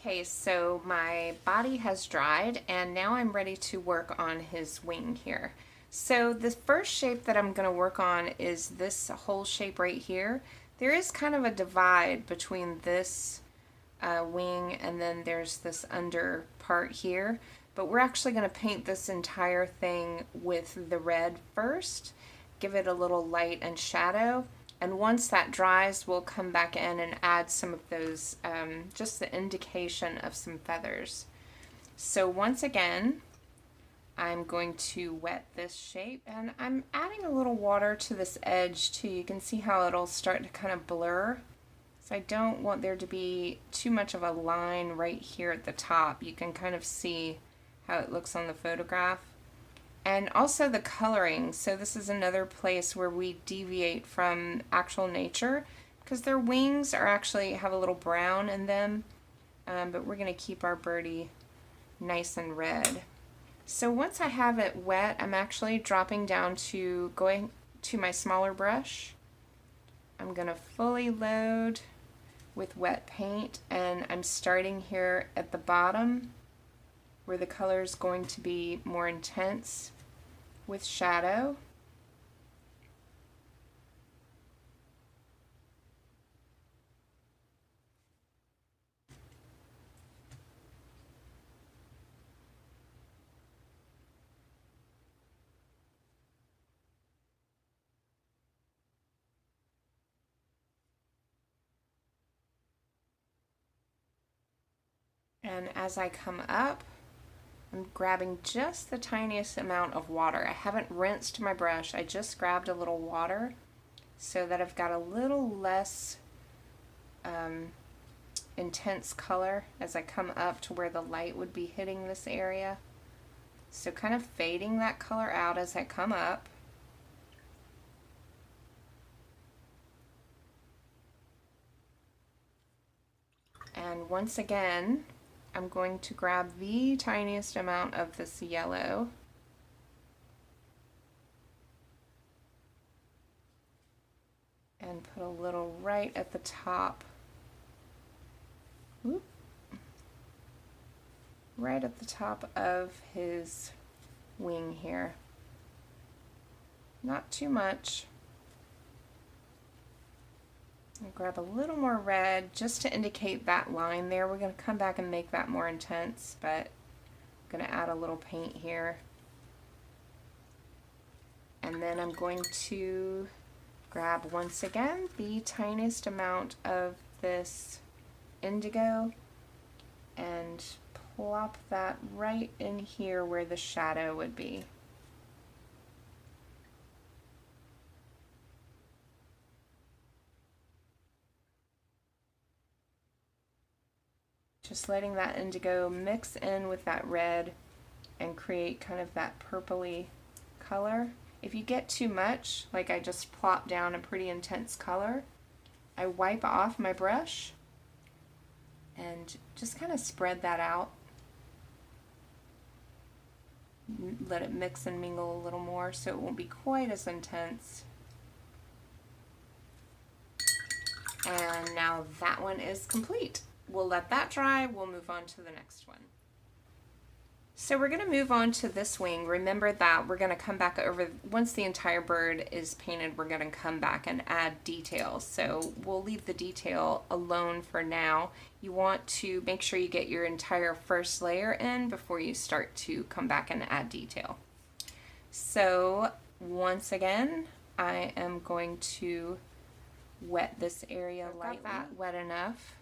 Okay, so my body has dried and now I'm ready to work on his wing here. So the first shape that I'm going to work on is this whole shape right here. There is kind of a divide between this wing and then there's this under part here, but we're actually going to paint this entire thing with the red first, give it a little light and shadow, and once that dries we'll come back in and add some of those, just the indication of some feathers. So once again I'm going to wet this shape and I'm adding a little water to this edge too. You can see how it'll start to kind of blur. So I don't want there to be too much of a line right here at the top. You can kind of see how it looks on the photograph. And also the coloring. So this is another place where we deviate from actual nature because their wings are actually have a little brown in them, but we're going to keep our birdie nice and red. So once I have it wet, I'm actually dropping down to going to my smaller brush. I'm going to fully load with wet paint and I'm starting here at the bottom where the color is going to be more intense with shadow. And as I come up, I'm grabbing just the tiniest amount of water. I haven't rinsed my brush, I just grabbed a little water so that I've got a little less intense color as I come up to where the light would be hitting this area. So kind of fading that color out as I come up. And once again, I'm going to grab the tiniest amount of this yellow and put a little right at the top. Whoop. Right at the top of his wing here. Not too much. I'll grab a little more red just to indicate that line there. We're going to come back and make that more intense, but I'm going to add a little paint here. And then I'm going to grab once again the tiniest amount of this indigo and plop that right in here where the shadow would be. Just letting that indigo mix in with that red and create kind of that purpley color. If you get too much, like I just plop down a pretty intense color, I wipe off my brush and just kind of spread that out. Let it mix and mingle a little more so it won't be quite as intense. And now that one is complete. We'll let that dry, we'll move on to the next one. So we're going to move on to this wing. Remember that we're going to come back over, once the entire bird is painted, we're going to come back and add details. So we'll leave the detail alone for now. You want to make sure you get your entire first layer in before you start to come back and add detail. So once again, I am going to wet this area lightly. Got that wet enough.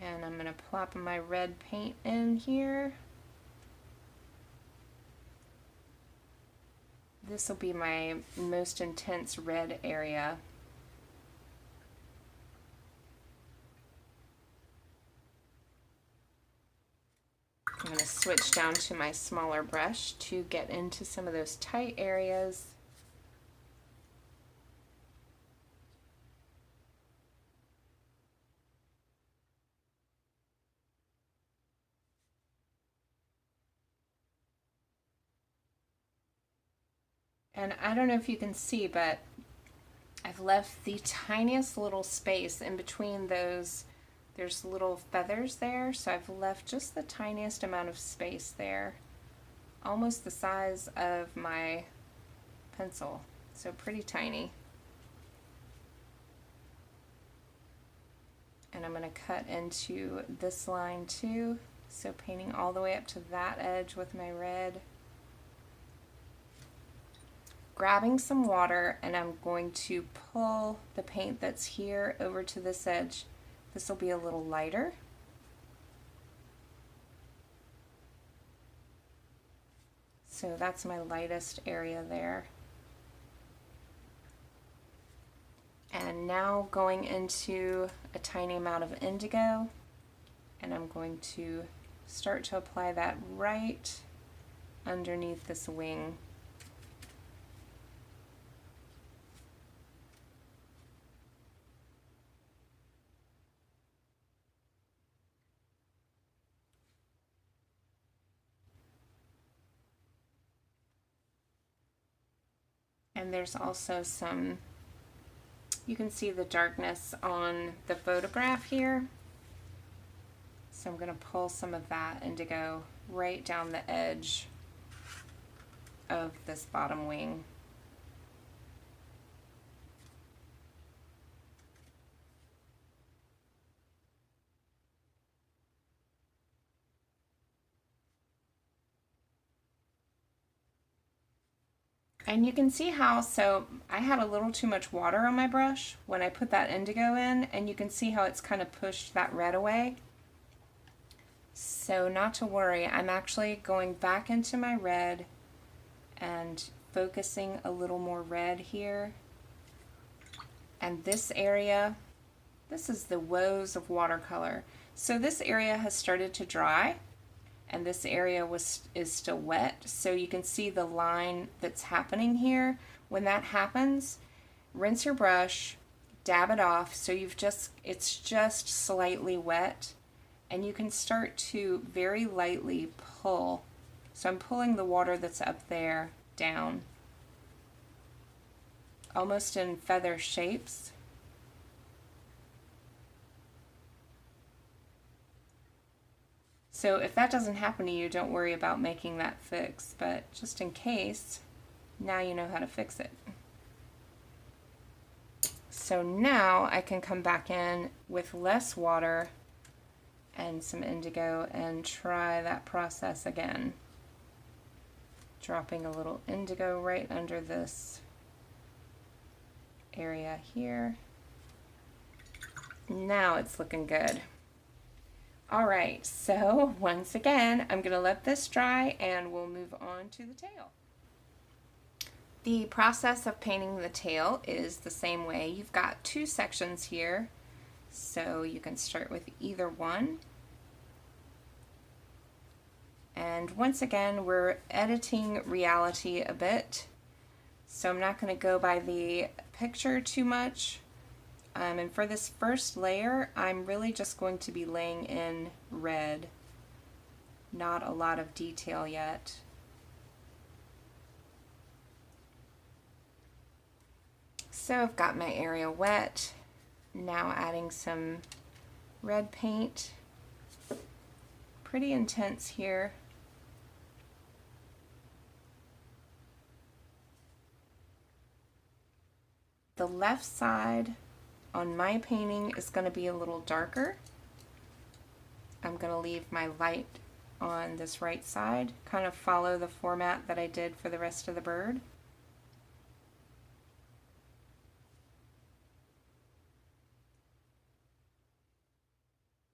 And I'm going to plop my red paint in here. This will be my most intense red area. I'm going to switch down to my smaller brush to get into some of those tight areas. And I don't know if you can see, but I've left the tiniest little space in between those. There's little feathers there, so I've left just the tiniest amount of space there, almost the size of my pencil, so pretty tiny. And I'm going to cut into this line too, so painting all the way up to that edge with my red. Grabbing some water, and I'm going to pull the paint that's here over to this edge. This will be a little lighter. So that's my lightest area there. And now going into a tiny amount of indigo, and I'm going to start to apply that right underneath this wing. And there's also some, you can see the darkness on the photograph here. So I'm going to pull some of that indigo right down the edge of this bottom wing. And you can see how, so I had a little too much water on my brush when I put that indigo in, and you can see how it's kind of pushed that red away. So not to worry, I'm actually going back into my red and focusing a little more red here. And this area, this is the woes of watercolor. So this area has started to dry, and this area is still wet, so you can see the line that's happening here. When that happens, rinse your brush, dab it off so it's just slightly wet, and you can start to very lightly pull. So I'm pulling the water that's up there down, almost in feather shapes. So if that doesn't happen to you, don't worry about making that fix, but just in case, now you know how to fix it. So now I can come back in with less water and some indigo and try that process again. Dropping a little indigo right under this area here. Now it's looking good. Alright, so once again, I'm going to let this dry and we'll move on to the tail. The process of painting the tail is the same way. You've got two sections here, so you can start with either one. And once again, we're editing reality a bit, so I'm not going to go by the picture too much. And for this first layer, I'm really just going to be laying in red. Not a lot of detail yet. So I've got my area wet. Now adding some red paint. Pretty intense here. The left side on my painting is going to be a little darker. I'm going to leave my light on this right side, kind of follow the format that I did for the rest of the bird.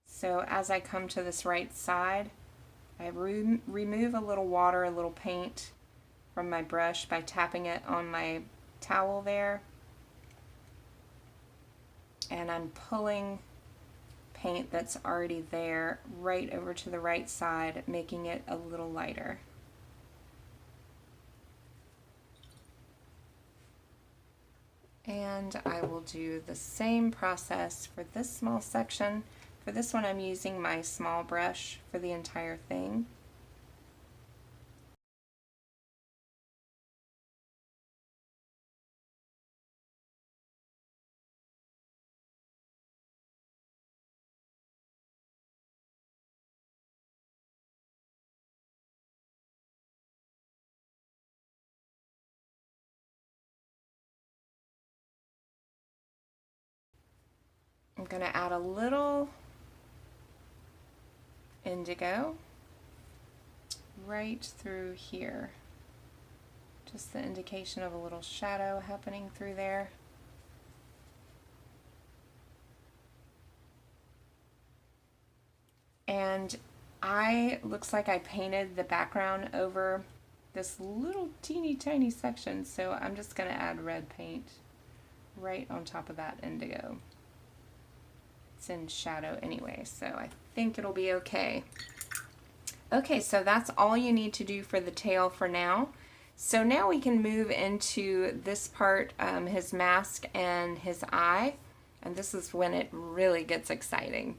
So as I come to this right side, I remove a little water, a little paint from my brush by tapping it on my towel there. And I'm pulling paint that's already there right over to the right side, making it a little lighter. And I will do the same process for this small section. For this one, I'm using my small brush for the entire thing. I'm going to add a little indigo right through here. Just the indication of a little shadow happening through there. And looks like I painted the background over this little teeny tiny section, so I'm just going to add red paint right on top of that indigo. It's in shadow anyway, so I think it'll be okay. Okay, so that's all you need to do for the tail for now. So now we can move into this part, his mask and his eye, and this is when it really gets exciting.